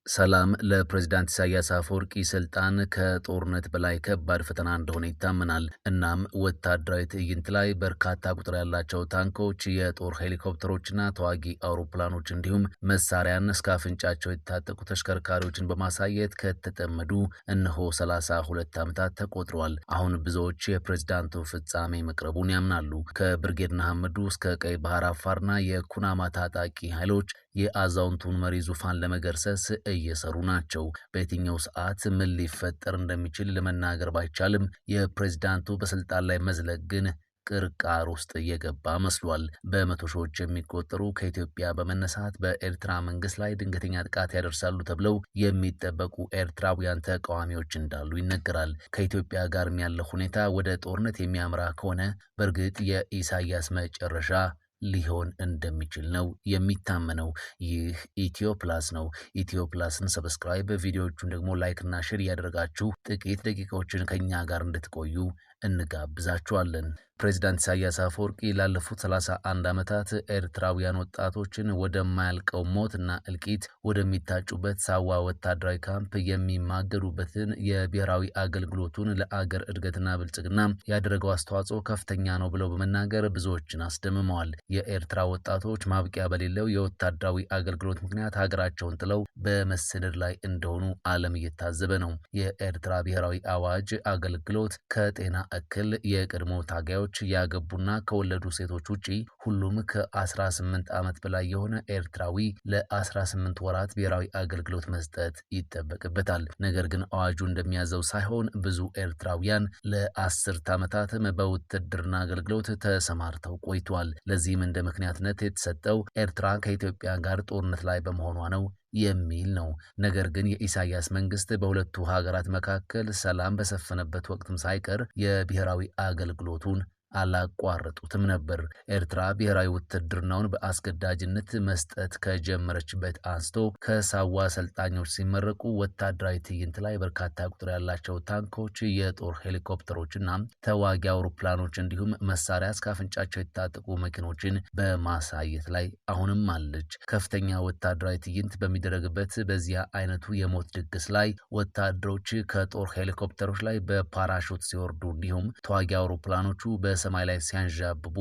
ሰላም ለፕሬዝዳንት ኢሳያስ አፈወርቂ ስልጣን ከጦርነት በላይ ከባድ ፈተና እንደሆነ ይታመናል። እናም ወታደራዊ ትዕይንት ላይ በርካታ ቁጥር ያላቸው ታንኮች፣ የጦር ሄሊኮፕተሮችና ተዋጊ አውሮፕላኖች እንዲሁም መሳሪያን እስከ አፍንጫቸው የታጠቁ ተሽከርካሪዎችን በማሳየት ከተጠመዱ እነሆ 32 ዓመታት ተቆጥረዋል። አሁን ብዙዎች የፕሬዝዳንቱ ፍጻሜ መቅረቡን ያምናሉ። ከብርጌድ ንሓመዱ እስከ ቀይ ባህር አፋርና የኩናማ ታጣቂ ኃይሎች የአዛውንቱን መሪ ዙፋን ለመገርሰስ እየሰሩ ናቸው። በየትኛው ሰዓት ምን ሊፈጠር እንደሚችል ለመናገር ባይቻልም የፕሬዝዳንቱ በስልጣን ላይ መዝለቅ ግን ቅርቃር ውስጥ እየገባ መስሏል። በመቶ ሺዎች የሚቆጠሩ ከኢትዮጵያ በመነሳት በኤርትራ መንግስት ላይ ድንገተኛ ጥቃት ያደርሳሉ ተብለው የሚጠበቁ ኤርትራውያን ተቃዋሚዎች እንዳሉ ይነገራል። ከኢትዮጵያ ጋርም ያለው ሁኔታ ወደ ጦርነት የሚያምራ ከሆነ በእርግጥ የኢሳያስ መጨረሻ ሊሆን እንደሚችል ነው የሚታመነው። ይህ ኢትዮ ፕላስ ነው። ኢትዮ ፕላስን ሰብስክራይብ፣ ቪዲዮዎቹን ደግሞ ላይክ እና ሼር እያደረጋችሁ ጥቂት ደቂቃዎችን ከኛ ጋር እንድትቆዩ እንጋብዛችኋለን። ፕሬዝዳንት ኢሳያስ አፈወርቂ ላለፉት 31 ዓመታት ኤርትራውያን ወጣቶችን ወደማያልቀው ሞትና እልቂት ወደሚታጩበት ሳዋ ወታደራዊ ካምፕ የሚማገዱበትን የብሔራዊ አገልግሎቱን ለአገር እድገትና ብልጽግና ያደረገው አስተዋጽኦ ከፍተኛ ነው ብለው በመናገር ብዙዎችን አስደምመዋል። የኤርትራ ወጣቶች ማብቂያ በሌለው የወታደራዊ አገልግሎት ምክንያት ሀገራቸውን ጥለው በመሰደድ ላይ እንደሆኑ ዓለም እየታዘበ ነው። የኤርትራ ብሔራዊ አዋጅ አገልግሎት ከጤና እክል የቀድሞ ታጋዮች ያገቡና ከወለዱ ሴቶች ውጪ ሁሉም ከ18 ዓመት በላይ የሆነ ኤርትራዊ ለ18 ወራት ብሔራዊ አገልግሎት መስጠት ይጠበቅበታል። ነገር ግን አዋጁ እንደሚያዘው ሳይሆን ብዙ ኤርትራውያን ለ10 ዓመታትም በውትድርና አገልግሎት ተሰማርተው ቆይተዋል። ለዚህም እንደ ምክንያትነት የተሰጠው ኤርትራ ከኢትዮጵያ ጋር ጦርነት ላይ በመሆኗ ነው የሚል ነው። ነገር ግን የኢሳያስ መንግስት በሁለቱ ሀገራት መካከል ሰላም በሰፈነበት ወቅትም ሳይቀር የብሔራዊ አገልግሎቱን አላቋረጡትም ነበር። ኤርትራ ብሔራዊ ውትድርናውን በአስገዳጅነት መስጠት ከጀመረችበት አንስቶ ከሳዋ አሰልጣኞች ሲመረቁ ወታደራዊ ትዕይንት ላይ በርካታ ቁጥር ያላቸው ታንኮች፣ የጦር ሄሊኮፕተሮችና ተዋጊ አውሮፕላኖች እንዲሁም መሳሪያ እስከ አፍንጫቸው የታጠቁ መኪኖችን በማሳየት ላይ አሁንም አለች። ከፍተኛ ወታደራዊ ትዕይንት በሚደረግበት በዚያ አይነቱ የሞት ድግስ ላይ ወታደሮች ከጦር ሄሊኮፕተሮች ላይ በፓራሹት ሲወርዱ እንዲሁም ተዋጊ አውሮፕላኖቹ በሰማይ ላይ ሲያንዣብቡ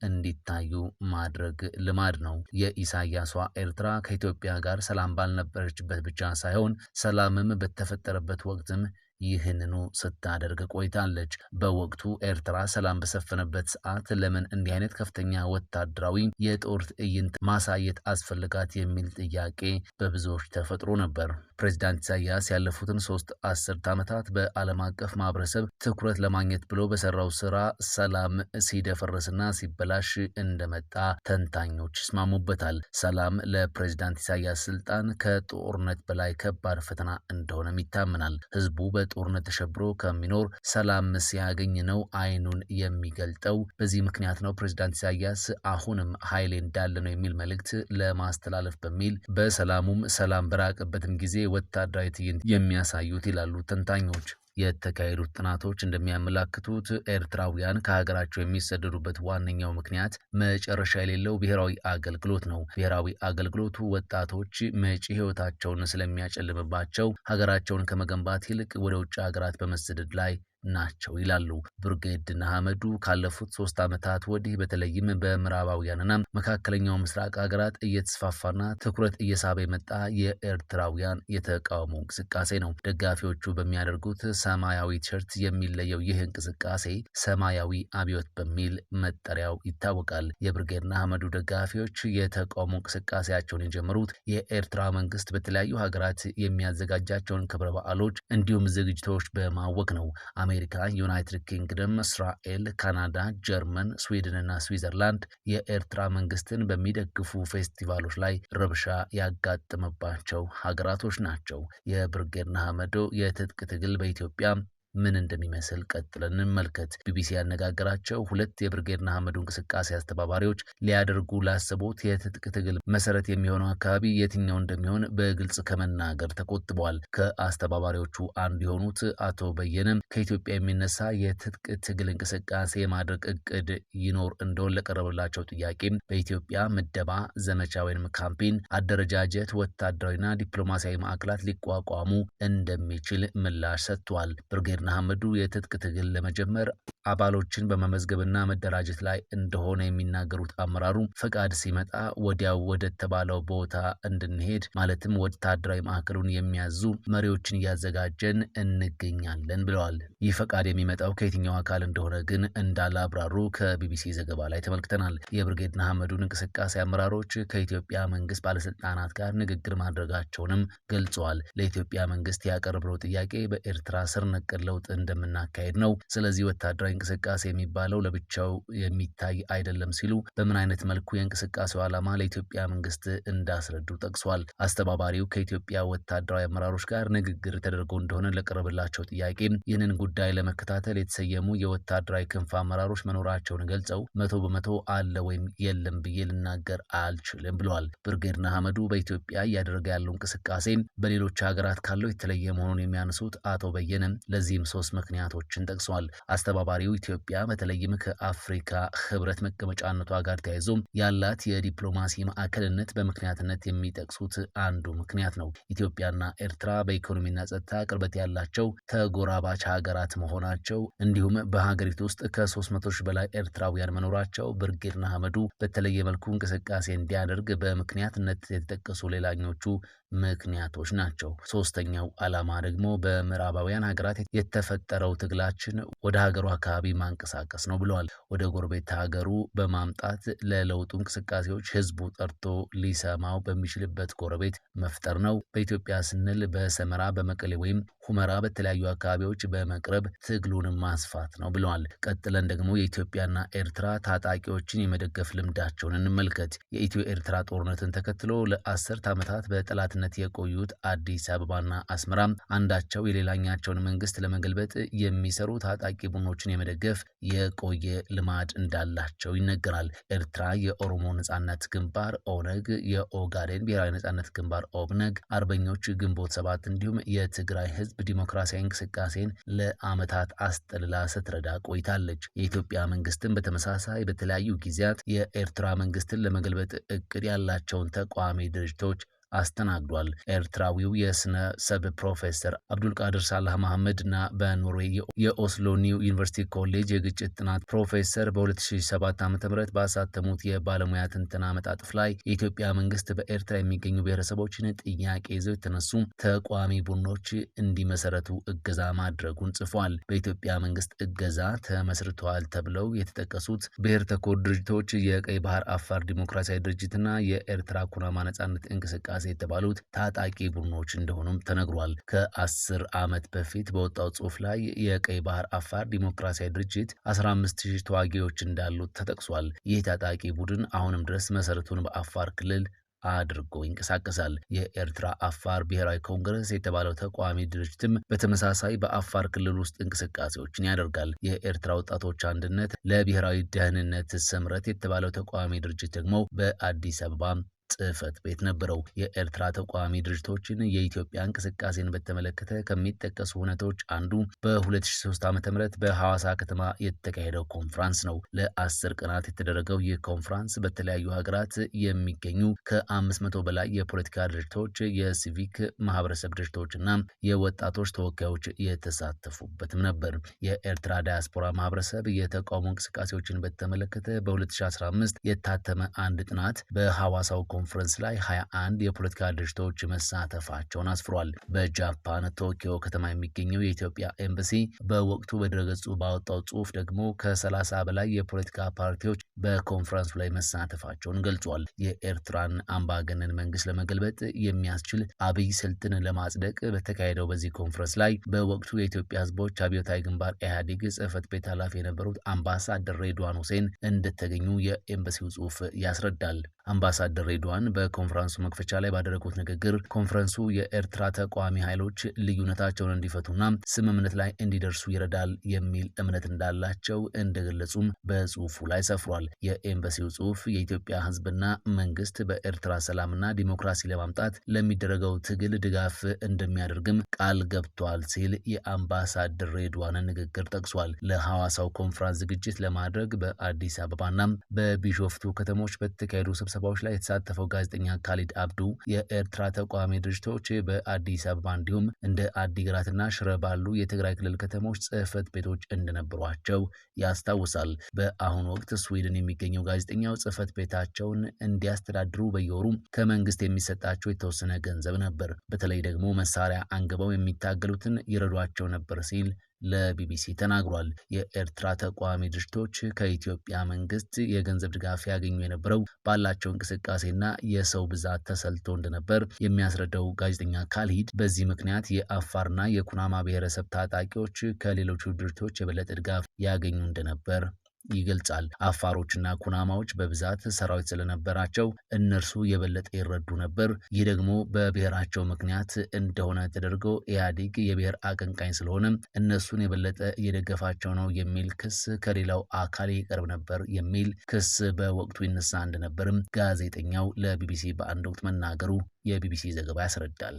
እንዲታዩ ማድረግ ልማድ ነው። የኢሳያሷ ኤርትራ ከኢትዮጵያ ጋር ሰላም ባልነበረችበት ብቻ ሳይሆን ሰላምም በተፈጠረበት ወቅትም ይህንኑ ስታደርግ ቆይታለች። በወቅቱ ኤርትራ ሰላም በሰፈነበት ሰዓት ለምን እንዲህ አይነት ከፍተኛ ወታደራዊ የጦር ትዕይንት ማሳየት አስፈልጋት የሚል ጥያቄ በብዙዎች ተፈጥሮ ነበር። ፕሬዝዳንት ኢሳያስ ያለፉትን 3 አስርት ዓመታት በዓለም አቀፍ ማህበረሰብ ትኩረት ለማግኘት ብሎ በሰራው ስራ ሰላም ሲደፈርስና ሲበላሽ እንደመጣ ተንታኞች ይስማሙበታል። ሰላም ለፕሬዝዳንት ኢሳያስ ስልጣን ከጦርነት በላይ ከባድ ፈተና እንደሆነም ይታመናል። ህዝቡ ጦርነት ተሸብሮ ከሚኖር ሰላም ሲያገኝ ነው አይኑን የሚገልጠው። በዚህ ምክንያት ነው ፕሬዝዳንት ኢሳያስ አሁንም ኃይሌ እንዳለ ነው የሚል መልእክት ለማስተላለፍ በሚል በሰላሙም ሰላም በራቀበትም ጊዜ ወታደራዊ ትዕይንት የሚያሳዩት ይላሉ ተንታኞች። የተካሄዱት ጥናቶች እንደሚያመላክቱት ኤርትራውያን ከሀገራቸው የሚሰደዱበት ዋነኛው ምክንያት መጨረሻ የሌለው ብሔራዊ አገልግሎት ነው። ብሔራዊ አገልግሎቱ ወጣቶች መጪ ህይወታቸውን ስለሚያጨልምባቸው ሀገራቸውን ከመገንባት ይልቅ ወደ ውጭ ሀገራት በመሰደድ ላይ ናቸው ይላሉ። ብርጌድ ንሓመዱ ካለፉት 3 ዓመታት ወዲህ በተለይም በምዕራባውያንና መካከለኛው ምስራቅ ሀገራት እየተስፋፋና ትኩረት እየሳበ የመጣ የኤርትራውያን የተቃውሞ እንቅስቃሴ ነው። ደጋፊዎቹ በሚያደርጉት ሰማያዊ ቲሸርት የሚለየው ይህ እንቅስቃሴ ሰማያዊ አብዮት በሚል መጠሪያው ይታወቃል። የብርጌድ ንሓመዱ ደጋፊዎች የተቃውሞ እንቅስቃሴያቸውን የጀመሩት የኤርትራ መንግስት በተለያዩ ሀገራት የሚያዘጋጃቸውን ክብረ በዓሎች እንዲሁም ዝግጅቶች በማወክ ነው። አሜሪካ፣ ዩናይትድ ኪንግደም፣ እስራኤል፣ ካናዳ፣ ጀርመን፣ ስዊድን እና ስዊዘርላንድ የኤርትራ መንግስትን በሚደግፉ ፌስቲቫሎች ላይ ረብሻ ያጋጠመባቸው ሀገራቶች ናቸው። የብርጌድ ንሓመዱ የትጥቅ ትግል በኢትዮጵያ ምን እንደሚመስል ቀጥለን እንመልከት። ቢቢሲ ያነጋገራቸው ሁለት የብርጌድ ንሓመዱ እንቅስቃሴ አስተባባሪዎች ሊያደርጉ ላሰቡት የትጥቅ ትግል መሰረት የሚሆነው አካባቢ የትኛው እንደሚሆን በግልጽ ከመናገር ተቆጥበዋል። ከአስተባባሪዎቹ አንዱ የሆኑት አቶ በየነ ከኢትዮጵያ የሚነሳ የትጥቅ ትግል እንቅስቃሴ የማድረግ እቅድ ይኖር እንደሆነ ለቀረበላቸው ጥያቄ በኢትዮጵያ ምደባ ዘመቻ ወይም ካምፔን አደረጃጀት ወታደራዊና ዲፕሎማሲያዊ ማዕከላት ሊቋቋሙ እንደሚችል ምላሽ ሰጥቷል። ብርጌድ ንሓመዱ የትጥቅ ትግል ለመጀመር አባሎችን በመመዝገብና መደራጀት ላይ እንደሆነ የሚናገሩት አመራሩ ፈቃድ ሲመጣ ወዲያው ወደ ተባለው ቦታ እንድንሄድ ማለትም ወታደራዊ ማዕከሉን የሚያዙ መሪዎችን እያዘጋጀን እንገኛለን ብለዋል። ይህ ፈቃድ የሚመጣው ከየትኛው አካል እንደሆነ ግን እንዳላብራሩ ከቢቢሲ ዘገባ ላይ ተመልክተናል። የብርጌድ ንሓመዱን እንቅስቃሴ አመራሮች ከኢትዮጵያ መንግስት ባለስልጣናት ጋር ንግግር ማድረጋቸውንም ገልጸዋል። ለኢትዮጵያ መንግስት ያቀረብነው ጥያቄ በኤርትራ ስር ነቀል ለውጥ እንደምናካሄድ ነው። ስለዚህ ወታደራዊ እንቅስቃሴ የሚባለው ለብቻው የሚታይ አይደለም ሲሉ በምን አይነት መልኩ የእንቅስቃሴው ዓላማ ለኢትዮጵያ መንግስት እንዳስረዱ ጠቅሷል። አስተባባሪው ከኢትዮጵያ ወታደራዊ አመራሮች ጋር ንግግር ተደርጎ እንደሆነ ለቀረበላቸው ጥያቄ ይህንን ጉዳይ ለመከታተል የተሰየሙ የወታደራዊ ክንፍ አመራሮች መኖራቸውን ገልጸው 100% አለ ወይም የለም ብዬ ልናገር አልችልም ብለዋል። ብርጌድ ንሓመዱ በኢትዮጵያ እያደረገ ያለው እንቅስቃሴ በሌሎች ሀገራት ካለው የተለየ መሆኑን የሚያነሱት አቶ በየነ ለዚህም 3 ምክንያቶችን ጠቅሰዋል። አስተባባሪው ኢትዮጵያ በተለይም ከአፍሪካ ህብረት መቀመጫነቷ ጋር ተያይዞ ያላት የዲፕሎማሲ ማዕከልነት በምክንያትነት የሚጠቅሱት አንዱ ምክንያት ነው። ኢትዮጵያና ኤርትራ በኢኮኖሚና ጸጥታ ቅርበት ያላቸው ተጎራባች ሀገራት መሆናቸው እንዲሁም በሀገሪቱ ውስጥ ከ300 ሺህ በላይ ኤርትራውያን መኖራቸው ብርጌድ ንሓመዱ በተለየ መልኩ እንቅስቃሴ እንዲያደርግ በምክንያትነት የተጠቀሱ ሌላኞቹ ምክንያቶች ናቸው። ሶስተኛው ዓላማ ደግሞ በምዕራባውያን ሀገራት የተፈጠረው ትግላችን ወደ ሀገሩ አካባቢ ማንቀሳቀስ ነው ብለዋል። ወደ ጎረቤት ሀገሩ በማምጣት ለለውጡ እንቅስቃሴዎች ህዝቡ ጠርቶ ሊሰማው በሚችልበት ጎረቤት መፍጠር ነው። በኢትዮጵያ ስንል በሰመራ፣ በመቀሌ ወይም ሁመራ በተለያዩ አካባቢዎች በመቅረብ ትግሉን ማስፋት ነው ብለዋል። ቀጥለን ደግሞ የኢትዮጵያና ኤርትራ ታጣቂዎችን የመደገፍ ልምዳቸውን እንመልከት። የኢትዮ ኤርትራ ጦርነትን ተከትሎ ለ10 ዓመታት በጠላትነት የቆዩት አዲስ አበባና አስመራ አንዳቸው የሌላኛቸውን መንግስት ለመገልበጥ የሚሰሩ ታጣቂ ቡድኖችን የመደገፍ የቆየ ልማድ እንዳላቸው ይነገራል። ኤርትራ የኦሮሞ ነጻነት ግንባር ኦነግ፣ የኦጋዴን ብሔራዊ ነጻነት ግንባር ኦብነግ፣ አርበኞች ግንቦት 7 እንዲሁም የትግራይ ህዝብ ዲሞክራሲያዊ እንቅስቃሴን ለአመታት አስጠልላ ስትረዳ ቆይታለች። የኢትዮጵያ መንግስትን በተመሳሳይ በተለያዩ ጊዜያት የኤርትራ መንግስትን ለመገልበጥ እቅድ ያላቸውን ተቃዋሚ ድርጅቶች አስተናግዷል። ኤርትራዊው የስነ ሰብ ፕሮፌሰር አብዱልቃድር ሳላህ መሐመድ እና በኖርዌይ የኦስሎ ኒው ዩኒቨርሲቲ ኮሌጅ የግጭት ጥናት ፕሮፌሰር በ2007 ዓ.ም ባሳተሙት የባለሙያ ትንተና መጣጥፍ ላይ የኢትዮጵያ መንግስት በኤርትራ የሚገኙ ብሔረሰቦችን ጥያቄ ይዘው የተነሱ ተቋሚ ቡድኖች እንዲመሰረቱ እገዛ ማድረጉን ጽፏል። በኢትዮጵያ መንግስት እገዛ ተመስርተዋል ተብለው የተጠቀሱት ብሔር ተኮር ድርጅቶች የቀይ ባህር አፋር ዲሞክራሲያዊ ድርጅትና የኤርትራ ኩናማ ነጻነት እንቅስቃሴ የተባሉት ታጣቂ ቡድኖች እንደሆኑም ተነግሯል። ከ10 ዓመት በፊት በወጣው ጽሑፍ ላይ የቀይ ባህር አፋር ዲሞክራሲያዊ ድርጅት 15000 ተዋጊዎች እንዳሉት ተጠቅሷል። ይህ ታጣቂ ቡድን አሁንም ድረስ መሰረቱን በአፋር ክልል አድርጎ ይንቀሳቀሳል። የኤርትራ አፋር ብሔራዊ ኮንግረስ የተባለው ተቃዋሚ ድርጅትም በተመሳሳይ በአፋር ክልል ውስጥ እንቅስቃሴዎችን ያደርጋል። የኤርትራ ወጣቶች አንድነት ለብሔራዊ ደህንነት ስምረት የተባለው ተቃዋሚ ድርጅት ደግሞ በአዲስ አበባ ጽህፈት ቤት ነበረው። የኤርትራ ተቃዋሚ ድርጅቶችን የኢትዮጵያ እንቅስቃሴን በተመለከተ ከሚጠቀሱ ሁነቶች አንዱ በ2003 ዓ.ም በሐዋሳ ከተማ የተካሄደው ኮንፍራንስ ነው። ለ10 ቀናት የተደረገው ይህ ኮንፍራንስ በተለያዩ ሀገራት የሚገኙ ከ500 በላይ የፖለቲካ ድርጅቶች፣ የሲቪክ ማህበረሰብ ድርጅቶችና የወጣቶች ተወካዮች የተሳተፉበትም ነበር። የኤርትራ ዳያስፖራ ማህበረሰብ የተቃውሞ እንቅስቃሴዎችን በተመለከተ በ2015 የታተመ አንድ ጥናት በሐዋሳው ኮንፈረንስ ላይ 21 የፖለቲካ ድርጅቶች መሳተፋቸውን አስፍሯል። በጃፓን ቶኪዮ ከተማ የሚገኘው የኢትዮጵያ ኤምባሲ በወቅቱ በድረገጹ ባወጣው ጽሑፍ ደግሞ ከ30 በላይ የፖለቲካ ፓርቲዎች በኮንፈረንሱ ላይ መሳተፋቸውን ገልጿል። የኤርትራን አምባገነን መንግስት ለመገልበጥ የሚያስችል አብይ ስልትን ለማጽደቅ በተካሄደው በዚህ ኮንፈረንስ ላይ በወቅቱ የኢትዮጵያ ሕዝቦች አብዮታዊ ግንባር ኢህአዴግ ጽህፈት ቤት ኃላፊ የነበሩት አምባሳደር ሬድዋን ሁሴን እንደተገኙ የኤምባሲው ጽሑፍ ያስረዳል። አምባሳደር ሬድዋን ሬድዋን በኮንፈረንሱ መክፈቻ ላይ ባደረጉት ንግግር ኮንፈረንሱ የኤርትራ ተቃዋሚ ኃይሎች ልዩነታቸውን እንዲፈቱና ስምምነት ላይ እንዲደርሱ ይረዳል የሚል እምነት እንዳላቸው እንደገለጹም በጽሁፉ ላይ ሰፍሯል። የኤምባሲው ጽሁፍ የኢትዮጵያ ህዝብና መንግስት በኤርትራ ሰላምና ዲሞክራሲ ለማምጣት ለሚደረገው ትግል ድጋፍ እንደሚያደርግም ቃል ገብቷል ሲል የአምባሳደር ሬድዋንን ንግግር ጠቅሷል። ለሐዋሳው ኮንፈረንስ ዝግጅት ለማድረግ በአዲስ አበባና በቢሾፍቱ ከተሞች በተካሄዱ ስብሰባዎች ላይ የተሳተፈው ጋዜጠኛ ካሊድ አብዱ የኤርትራ ተቃዋሚ ድርጅቶች በአዲስ አበባ እንዲሁም እንደ አዲግራትና ሽረ ባሉ የትግራይ ክልል ከተሞች ጽህፈት ቤቶች እንደነበሯቸው ያስታውሳል። በአሁኑ ወቅት ስዊድን የሚገኘው ጋዜጠኛው ጽህፈት ቤታቸውን እንዲያስተዳድሩ በየወሩ ከመንግስት የሚሰጣቸው የተወሰነ ገንዘብ ነበር። በተለይ ደግሞ መሳሪያ አንግበው የሚታገሉትን ይረዷቸው ነበር ሲል ለቢቢሲ ተናግሯል። የኤርትራ ተቃዋሚ ድርጅቶች ከኢትዮጵያ መንግስት የገንዘብ ድጋፍ ያገኙ የነበረው ባላቸው እንቅስቃሴና የሰው ብዛት ተሰልቶ እንደነበር የሚያስረዳው ጋዜጠኛ ካሊድ በዚህ ምክንያት የአፋርና የኩናማ ብሔረሰብ ታጣቂዎች ከሌሎቹ ድርጅቶች የበለጠ ድጋፍ ያገኙ እንደነበር ይገልጻል። አፋሮችና ኩናማዎች በብዛት ሰራዊት ስለነበራቸው እነርሱ የበለጠ ይረዱ ነበር። ይህ ደግሞ በብሔራቸው ምክንያት እንደሆነ ተደርጎ ኢህአዴግ የብሔር አቀንቃኝ ስለሆነ እነሱን የበለጠ እየደገፋቸው ነው የሚል ክስ ከሌላው አካል ይቀርብ ነበር የሚል ክስ በወቅቱ ይነሳ እንደነበርም ጋዜጠኛው ለቢቢሲ በአንድ ወቅት መናገሩ የቢቢሲ ዘገባ ያስረዳል።